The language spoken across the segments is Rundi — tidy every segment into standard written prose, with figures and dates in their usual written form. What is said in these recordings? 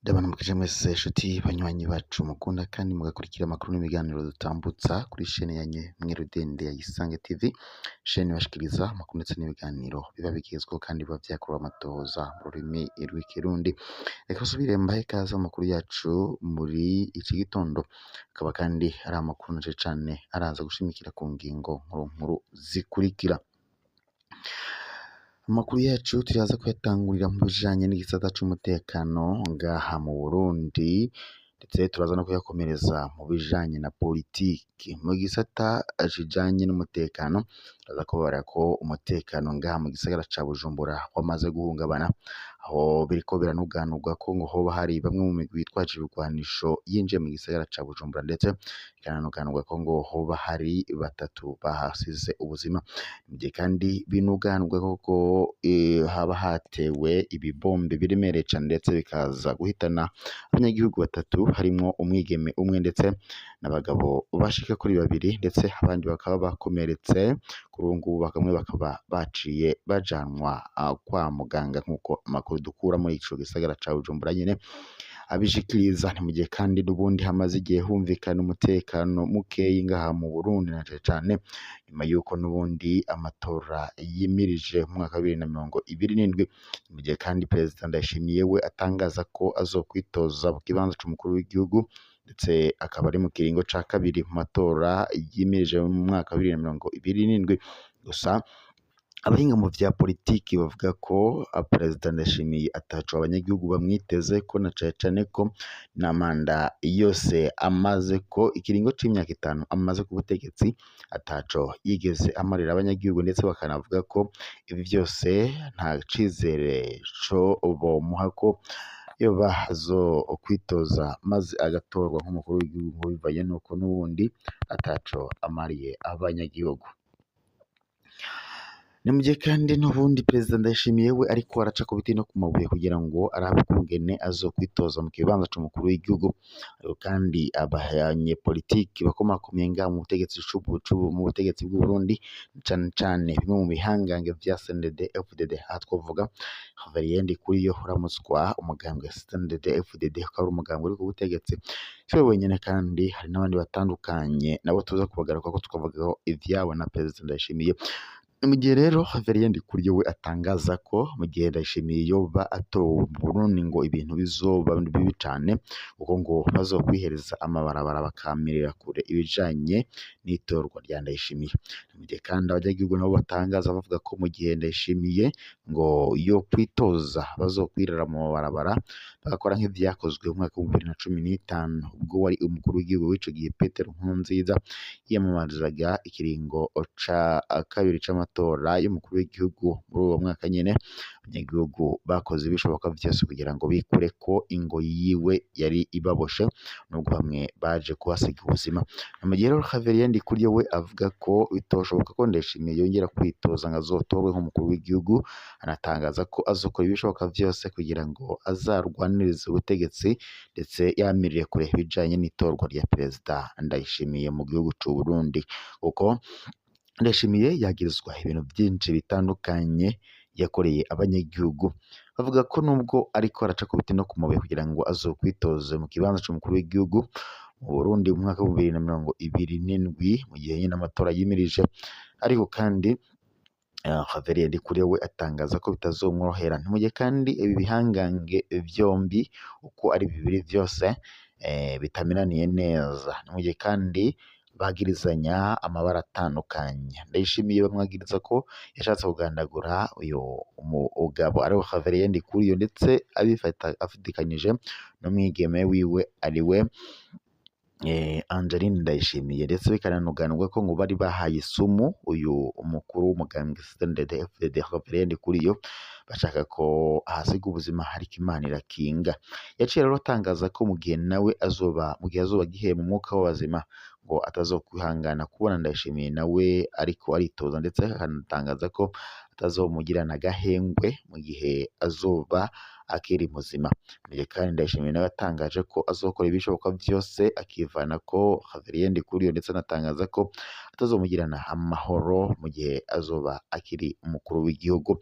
Ndabanamukije mwese nshuti banywanyi bacu mukunda kandi mugakurikira amakuru n'ibiganiro dutambutsa kuri chaîne yanyu Mwirudende ya Isange TV, chaîne ibashikiriza amakuru ndetse n'ibiganiro biba bigezweho kandi biba vyakorewe amatohoza mu rurimi rw'ikirundi. Reka subire mbahe ikaze amakuru yacu muri iki gitondo, akaba kandi ari amakuru menshi cane araza gushimikira ku ngingo nkuru zikurikira. Amakuru yacu turaza kuyatangurira mu bijanye n'igisata c'umutekano ngaha mu Burundi, ndetse turaza no kuyakomereza mu bijanye na politiki. Mu gisata kijanye n'umutekano turaza kubara ko umutekano ngaha mu gisagara ca Bujumbura wamaze guhungabana, aho biriko biranuganurwa ko ngo hoba hari bamwe mu migwi yitwaje ibigwanisho yinjiye mu gisagara ca Bujumbura, ndetse bikananuganurwa ko ngo hoba hari batatu bahasize ubuzima. Ivyo kandi binuganurwa ko haba hatewe ibibombe biremereye cane ndetse bikaza guhitana abanyagihugu batatu harimwo umwigeme umwe ndetse n'abagabo bashika kuri babiri, ndetse abandi bakaba bakomeretse. Kuri ubu ngubu bamwe bakaba baciye bajanwa kwa muganga nk'uko amakuru dukura muri ico gisagara ca Bujumbura nyene abishikiriza. Ni mu gihe kandi n'ubundi hamaze igihe humvikana umutekano mukeyi ngaha mu Burundi, na cane cane nyuma yuko n'ubundi amatora yimirije mu mwaka wa 2027. Mu gihe kandi Perezida Ndayishimiye we atangaza ko azokwitoza mu kibanza c'umukuru w'igihugu, ndetse akaba ari mu kiringo ca kabiri mu matora yimirije mu mwaka wa 2027. Gusa abahinga mu vya politiki bavuga ko Perezida Ndayishimiye ataco abanyagihugu bamwiteze ko, na cane cane ko na manda yose amaze ko ikiringo c'imyaka 5 amaze ku butegetsi ataco yigeze amarira abanyagihugu, ndetse bakanavuga ko ibi vyose nta cizere co bomuha ko yoba azokwitoza maze agatorwa nk'umukuru w'igihugu, bivanye nuko n'ubundi ataco amariye abanyagihugu. Ni mu gihe kandi n'ubundi Perezida Ndayishimiye we ariko araca ku biti no ku mabuye kugira ngo arabe ukungene azokwitoza mu kibanza c'umukuru w'igihugu. Ariko kandi abanyepolitiki bakomakomeye ngaha mu butegetsi mu butegetsi bw'u Burundi, cane cane bimwe mu bihangange vya CNDD FDD, aha twovuga Xavier Ndikuriyo uramutswa umugambwe CNDD FDD, ukaba ari umugambwe uri ku butegetsi siwe wenyene, kandi hari n'abandi batandukanye nabo tuza kubagaruka ko tukavugaho ivyabo na Perezida Ndayishimiye. Mu gihe rero Xavier Ndikuriyo we atangaza ko mu gihe Ndayishimiye yoba atowe mu Burundi ngo ibintu bizoba bibi cane, kuko ngo bazokwihereza amabarabara bakamirira kure ibijanye n'itorwa rya Ndayishimiye. Mu gihe kandi abanyagihugu nabo batangaza bavuga ko mu gihe Ndayishimiye ngo yo kwitoza bazokwirara mu mabarabara bagakora nk'ivyakozwe mu mwaka wa 2015 ubwo wari umukuru w'igihugu w'ico gihe Petero Nkurunziza yiyamamarizaga ikiringo ca kabiri c'amatora y'umukuru w'igihugu muri uwo mwaka nyene. Abanyagihugu bakoze ibishoboka vyose kugira ngo bikure ko ingo yiwe yari ibaboshe, nubwo bamwe baje kuhasiga ubuzima. Mu gihe rero Xavier Ndikuriyo we avuga ko bitoshoboka ko Ndayishimiye yongera kwitoza ngo azotorwe nk'umukuru w'igihugu, anatangaza ko azokora ibishoboka vyose kugira ngo azarwanirize ubutegetsi, ndetse yamirire kure ibijanye n'itorwa rya Perezida Ndayishimiye mu gihugu c'u Burundi. Kuko Ndayishimiye yagirizwa ibintu vyinshi bitandukanye yakoreye abanyagihugu, bavuga ko nubwo ariko araca ku biti no ku mabuye kugira ngo azokwitoze mu kibanza c'umukuru w'igihugu mu Burundi mu mwaka wa 2027, mu gihe nyine amatora yimirije, ariko kandi Xavier Ndikuriyo we atangaza ko bitazomworohera. Mu gihe kandi ibi bihangange vyombi uko ari bibiri vyose bitamiraniye neza. Mu gihe kandi bagirizanya amabara atandukanye. Ndayishimiye bamwagiriza ko yashatse kugandagura uyu mugabo ariwe Xavier Ndikuriyo, ndetse afitikanyije n'umwigeme wiwe ariwe Angeline Ndayishimiye, ndetse bikananuganurwa ko ngo bari bahaye isumu uyu umukuru w'umugambwe CNDD FDD Xavier Ndikuriyo, bashaka ko ahasiga ubuzima ariko Imana irakinga. Yaciye rero atangaza ko mu gihe nawe azoba agiye mu mwuka w'abazima ngo atazokwihangana kubona Ndayishimiye nawe ariko aritoza, ndetse akanatangaza ko atazomugirana agahengwe mu gihe azoba akiri muzima. Kandi Ndayishimiye nawe yatangaje ko azokora ibishoboka byose akivanako Xavier Ndikuriyo, ndetse anatangaza ko atazomugirana amahoro mu gihe azoba akiri umukuru w'igihugu.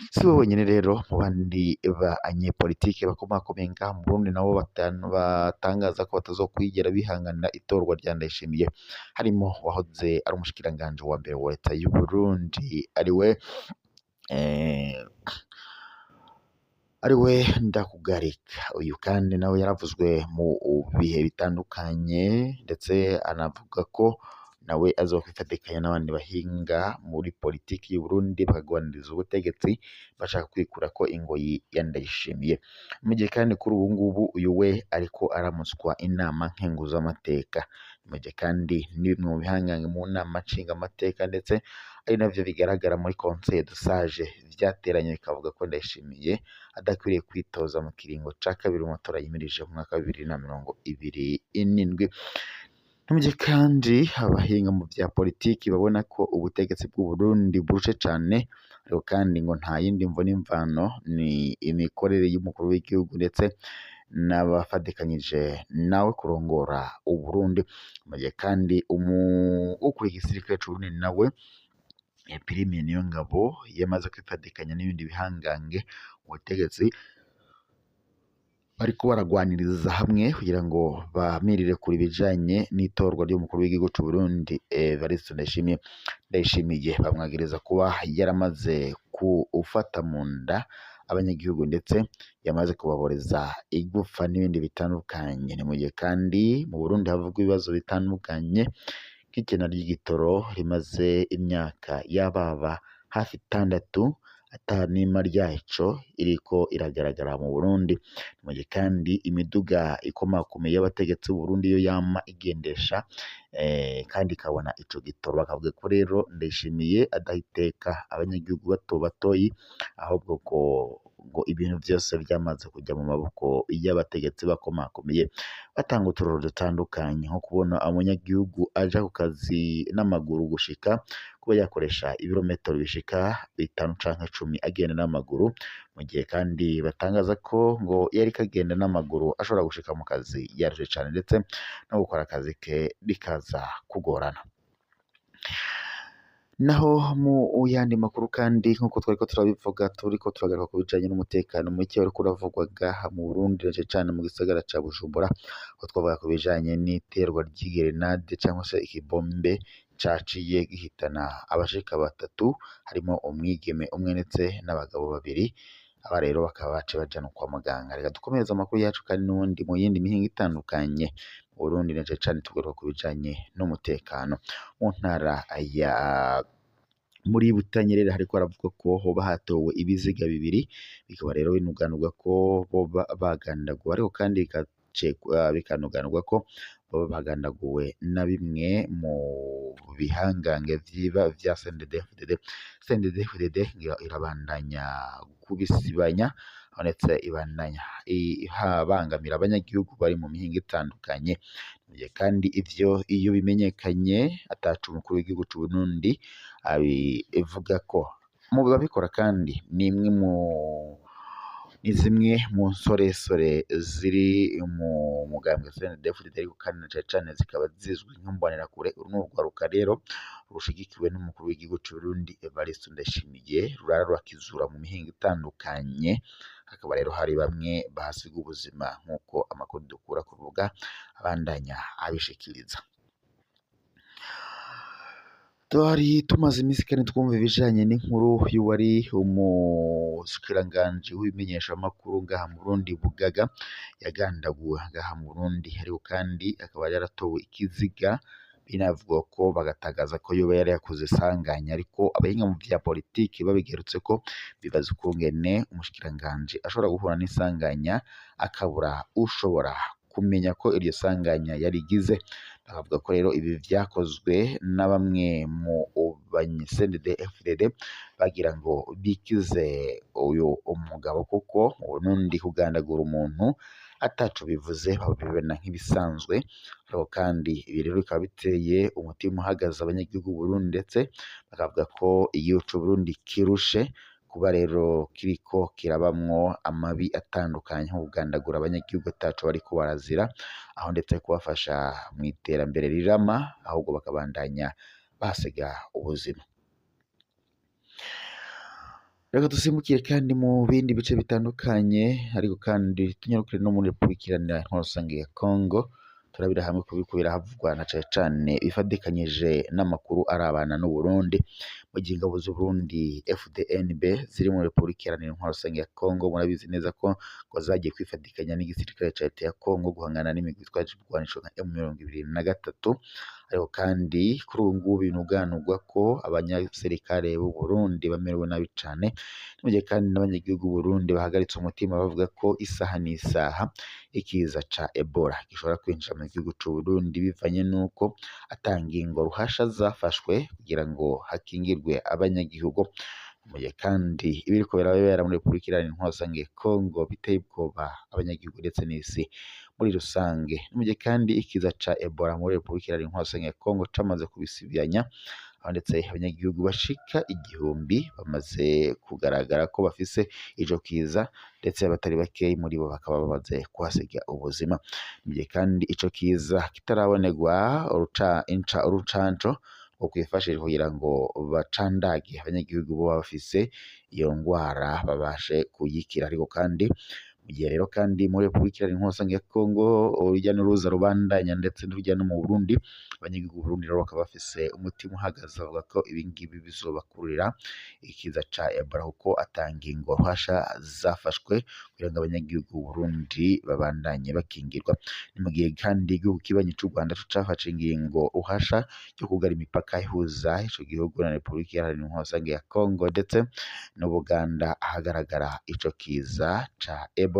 Si bo bonyine rero, mu bandi banyepolitike bakomakomeye ngaha mu Burundi nabo batangaza ko batazokwigera bihanganira itorwa rya Ndayishimiye, harimo wahoze ari umushikiranganji wa mbere wa leta y'u Burundi ariwe Ndakugarika. Uyu kandi nawe yaravuzwe mu bihe bitandukanye, ndetse anavuga ko nawe azokwifatikanya n'abandi bahinga muri politiki y'u Burundi bakagwaniriza ubutegetsi bashaka kwikura ko ingoyi ya Ndayishimiye. Mu gihe kandi kuri ubu ngubu uyu we ariko aramutswa inama nkenguzamateka, mu gihe kandi ni bimwe mu bihangange mu nama nshingamateka, ndetse ari navyo bigaragara muri conseil de sage vyateranye bikavuga ko Ndayishimiye adakwiriye kwitoza mu kiringo ca kabiri mu matora yimirije mu mwaka wa 2027. Mu gihe kandi abahinga mu vya politiki babona ko ubutegetsi bw'u Burundi burushe cane, ariko kandi ngo nta yindi mvo n'imvano ni imikorere y'umukuru w'igihugu ndetse n'abafatikanyije nawe kurongora u Burundi. Mu gihe kandi ukuriye igisirikare c'u Burundi nawe Prime Niyongabo yamaze kwifatikanya n'ibindi bihangange mu butegetsi bariko baragwaniriza hamwe kugira ngo bamirire kure ibijanye n'itorwa ry'umukuru w'igihugu c'u Burundi Evariste Ndayishimiye. Bamwagiriza kuba yaramaze gufata mu nda abanyagihugu, ndetse yamaze kubaboreza igufa n'ibindi bitandukanye. Ni mu gihe kandi mu Burundi havugwa ibibazo bitandukanye nk'ikena ry'igitoro rimaze imyaka yababa hafi 6 atanima ryaco iriko iragaragara mu Burundi. Mu gihe kandi imiduga ikomakomeye y'abategetsi b'u Burundi yo yama igendesha kandi ikabona ico gitoro, bakavuga ko rero Ndayishimiye adahiteka abanyagihugu batoyi, ahubwo ngo ibintu vyose vyamaze kuja mu maboko y'abategetsi bakomakomeye batanga uturoro dutandukanye, nko kubona umunyagihugu aja ku kazi n'amaguru gushika kuba yakoresha ibirometero bishika 5 canke 10 agenda n'amaguru, mu gihe kandi batangaza ko ngo yari kagenda n'amaguru ashobora gushika mu kazi yarushe cane, ndetse no gukora akazi ke bikaza kugorana. Naho mu yandi makuru kandi nk'uko twariko turabivuga, turiko turagaruka ku bijanye n'umutekano muke wariko uravugwa ngaha mu Burundi, cane mu gisagara ca Bujumbura, aho twavuga ku bijanye n'iterwa ry'igerenade cyangwa se ikibombe caciye gihitana abashika 3, harimo umwigeme umwe ndetse n'abagabo 2. Aba rero bakaba baciye bajanwa kwa muganga. Reka dukomereze amakuru yacu kandi n'ubundi mu yindi mihingo itandukanye mu Burundi, cane tugaruka ku bijanye n'umutekano mu ntara ya muri Butanyerera. Hariko haravugwa ko hoba hatowe ibiziga 2, bikaba rero binuganurwa ko boba bagandaguwe, ariko kandi bikanuganurwa ko boba bagandaguwe na bimwe mu bihangange vya CNDD-FDD irabandanya kubisibanya, ndetse ibandanya ibangamira abanyagihugu bari mu mihingo itandukanye. Kandi ivyo iyo bimenyekanye atacu umukuru w'igihugu c'u Burundi ivuga ko mu babikora kandi ni zimwe mu nsoresore ziri mu mugambwe CNDD-FDD, ariko kandi cane zikaba zizwi nk'imbonerakure. Urwaruka rero rushigikiwe n'umukuru w'igihugu c'u Burundi Evariste Ndayishimiye rurara rurakizura mu mihingo itandukanye, hakaba rero hari bamwe bahasiga ubuzima nk'uko amakuru dukura ku rubuga abandanya abishikiriza. Twari tumaze imisi kandi twumva ibijanye n'inkuru y'uwari umushikiranganji w'ibimenyeshamakuru ngaha mu Burundi Bugaga yagandaguwe ngaha mu Burundi, ariko kandi akaba yaratowe ikiziga, binavugwa ko bagatagaza ko yoba yari yakoze isanganya, ariko abahinga mu vya politiki babigerutse ko bibaza ukungene umushikiranganji ashobora guhura n'isanganya akabura ushobora kumenya ko iryo sanganya yarigize. Bakavuga ko rero ibi vyakozwe na bamwe mu CNDD-FDD bagira ngo bikize uyu umugabo, kuko mu Burundi kugandagura umuntu ataco bivuze babibona nk'ibisanzwe, ariko kandi ibi rero bikaba biteye umutima uhagaze abanyagihugu b'u Burundi, ndetse bakavuga ko igihugu c'u Burundi kirushe kuba rero kiriko kirabamwo amabi atandukanye nko kugandagura abanyagihugu ataco bariko barazira, aho ndetse kubafasha mw'iterambere rirama, ahubwo bakabandanya bahasiga ubuzima. Reka dusimbukire kandi mu bindi bice bitandukanye, ariko kandi tunyarukire no muri Repubulika Iharanira Intwaro Rusange ya Kongo, turabira hamwe ku biriko birahavugwa na cane cane bifadikanyije n'amakuru arabana n'u Burundi, mu gihe ingabo z'u Burundi FDNB ziri muri Repubulika Iharanira Intwaro Rusange ya Kongo. Murabizi neza ko ngo zagiye kwifadikanya n'igisirikare ca leta ya Kongo guhangana n'imigwi itwaje ibigwanisho nka M23, ariko kandi kuri ubu ngubu binuganurwa ko abanyasirikare b'u Burundi bamerewe nabi cane, mu gihe kandi n'abanyagihugu b'u Burundi bahagaritse umutima bavuga ko isaha n'isaha ikiza ca Ebola gishobora kwinjira mu gihugu c'u Burundi bivanye n'uko ata ngingo ruhasha zafashwe kugira ngo hakingirwe abanyagihugu, mu gihe kandi ibiriko birabera muri Repubulika Iharanira Intwaro Rusange ya Kongo biteye ubwoba abanyagihugu ndetse n'isi muri rusange, mu gihe kandi ikiza ca Ebola muri Repubulika Iharanira Intwaro Rusange ya Kongo camaze kubisibiranya, aho ndetse abanyagihugu bashika 1000 bamaze kugaragara ko bafise ico kiza, ndetse abatari bakeyi muri bo bakaba bamaze kuhasiga ubuzima, mu gihe kandi ico kiza kitarabonerwa urucanco rwo kwifashisha kugira ngo bacandage abanyagihugu boba bafise iyo ngwara babashe kuyikira. Ariko kandi mu gihe rero kandi muri Repubulika Iharanira Intwaro Rusange ya Kongo urujya n'uruza rubandanya ndetse n'urujya no mu Burundi, abanyagihugu b'u Burundi rero bakaba bafise umutima uhagaze bavuga ko ibi ngibi bizobakurira ikiza ca Ebola, kuko ata ngingo ruhasha zafashwe kugira ngo abanyagihugu b'u Burundi babandanye bakingirwa. Ni mu gihe kandi igihugu kibanyi c'u Rwanda co cafashe ingingo ruhasha yo kugara imipaka ihuza ico gihugu na Repubulika Iharanira Intwaro Rusange ya Kongo ndetse n'Ubuganda, ahagaragara ico kiza ca Ebola.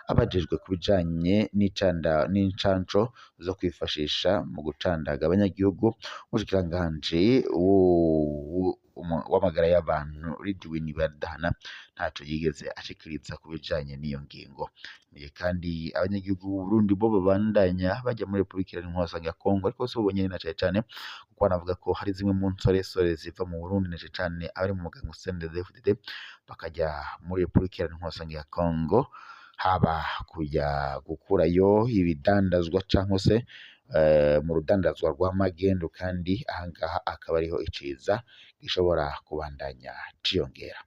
Abajejwe ku bijanye n'incanco zo kwifashisha mu gucandaga abanyagihugu, umushikiranganji w'amagara y'abantu Ridwin Badahana ntaco yigeze ashikiriza ku bijanye n'iyo ngingo, kandi abanyagihugu b'u Burundi bo babandanya baja muri Repubulika Iharanira Intwaro Rusange ya Kongo, ariko si bo bonyene na cane cane, kuko banavuga ko hari zimwe mu nsoresore ziva mu Burundi na cane cane abari mu muganga CNDD-FDD bakaja muri Repubulika Iharanira Intwaro Rusange ya Kongo, haba kuja gukurayo ibidandazwa canke se mu rudandazwa rwa magendu, kandi ahangaha akaba ariho iciza gishobora kubandanya ciyongera.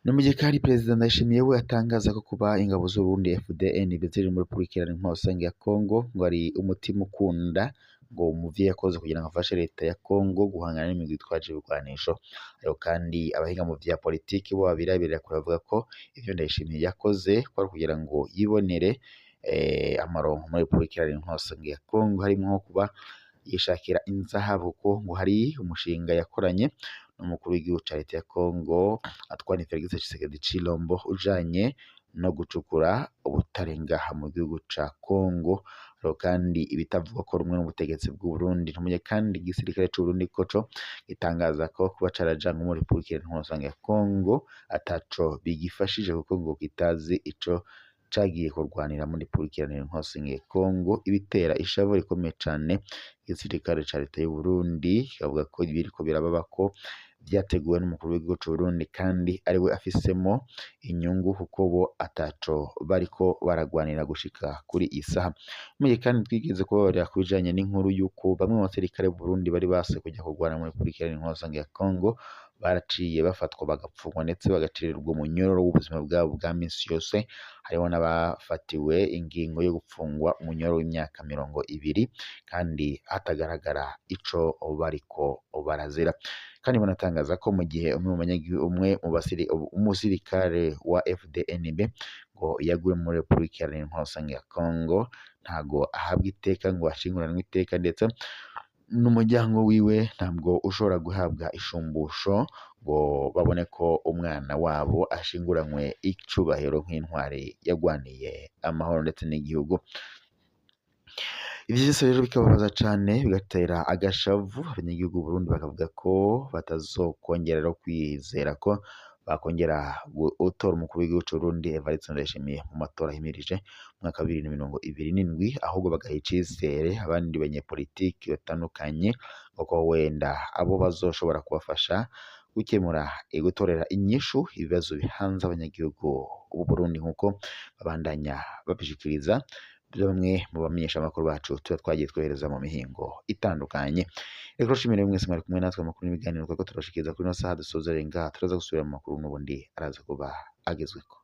Ni mu gihe kandi Perezida Ndayishimiye we atangaza ko kuba ingabo z'u Burundi FDNB ziri muri Repubulika Iharanira Intwaro Rusange ya Kongo ngo ari umutima ukunda ngo umuvyeyi yakoze kugira ngo afashe leta ya Kongo guhangana n'imigwi itwaje ibigwanisho, ariko kandi abahinga mu vya politiki bo babirabira kure bavuga ko ivyo Ndayishimiye yakoze ko ari kugira ngo yibonere amaronko muri Repubulika Iharanira Intwaro Rusange ya Kongo, harimwo nko kuba yishakira inzahabu, ko ngo hari umushinga yakoranye n'umukuru w'igihugu ca leta ya Kongo Antoine Felix Tshisekedi Tshilombo ujanye no gucukura ubutare ngaha mu gihugu ca Kongo, ariko kandi ibitavugwa ko rumwe n'ubutegetsi bw'u Burundi. Ntumye kandi igisirikare c'u Burundi koco gitangaza ko kuba carajanwe muri Repubulika Iharanira Intwaro Rusange ya Kongo ataco bigifashije, kuko ngo kitazi ico cagiye kurwanira muri Repubulika Iharanira Intwaro Rusange ya Kongo, ibitera ishavu rikomeye cane igisirikare ca leta y'u Burundi, kikavuga ko ibiriko birababa ko vyateguwe n'umukuru w'igihugu c'u Burundi kandi ariwe afisemo inyungu, kuko bo ataco bariko baragwanira gushika kuri isaha. Mugihe kandi twigeze kubabarira ku bijanye n'inkuru y'uko bamwe mu basirikare b'u Burundi bari base kujya kurwana muri Repubulika Iharanira Intwaro Rusange ya Kongo baraciye bafatwa bagapfungwa ndetse bagacirirwa umunyororo w'ubuzima bwabo bwa misi yose, hariho n'abafatiwe ingingo yo gupfungwa umunyororo w'imyaka 20 kandi hatagaragara ico bariko barazira. Kandi banatangaza ko mu gihe umusirikare wa FDNB ngo yaguye muri Repubulika Iharanira Intwaro Rusange ya Kongo, ntago ahabwa iteka ngo ashinguranwe iteka, ndetse n'umuryango wiwe ntabwo ushobora guhabwa ishumbusho ngo babone ko umwana wabo ashinguranywe icubahiro nk'intwari yagwaniye amahoro ndetse n'igihugu. Ivyo vyose rero bikababaza cane bigatera agashavu abanyagihugu b'u Burundi, bakavuga ko batazokongera kwizera ko bakongera gutora umukuru w'igihugu c'Uburundi Evariste Ndayishimiye mu matora himirije mu mwaka wa 2027, ahubwo bagaha icizere abandi banyepolitiki batandukanye kuko wenda abo bazoshobora kubafasha gukemura gutorera inyishu ibibazo bihanze abanyagihugu b'u Burundi nk'uko babandanya babishikiriza bamwe mu bamenyesha amakuru bacu tuba twagiye twohereza mu mihingo itandukanye. Reka nshimire mwese mwari kumwe natwe amakuru n'ibiganiro twako turashikiriza kuri ino saha dusozereye ngaha, turaza gusubira mu makuru n'ubundi araza kuba agezweko.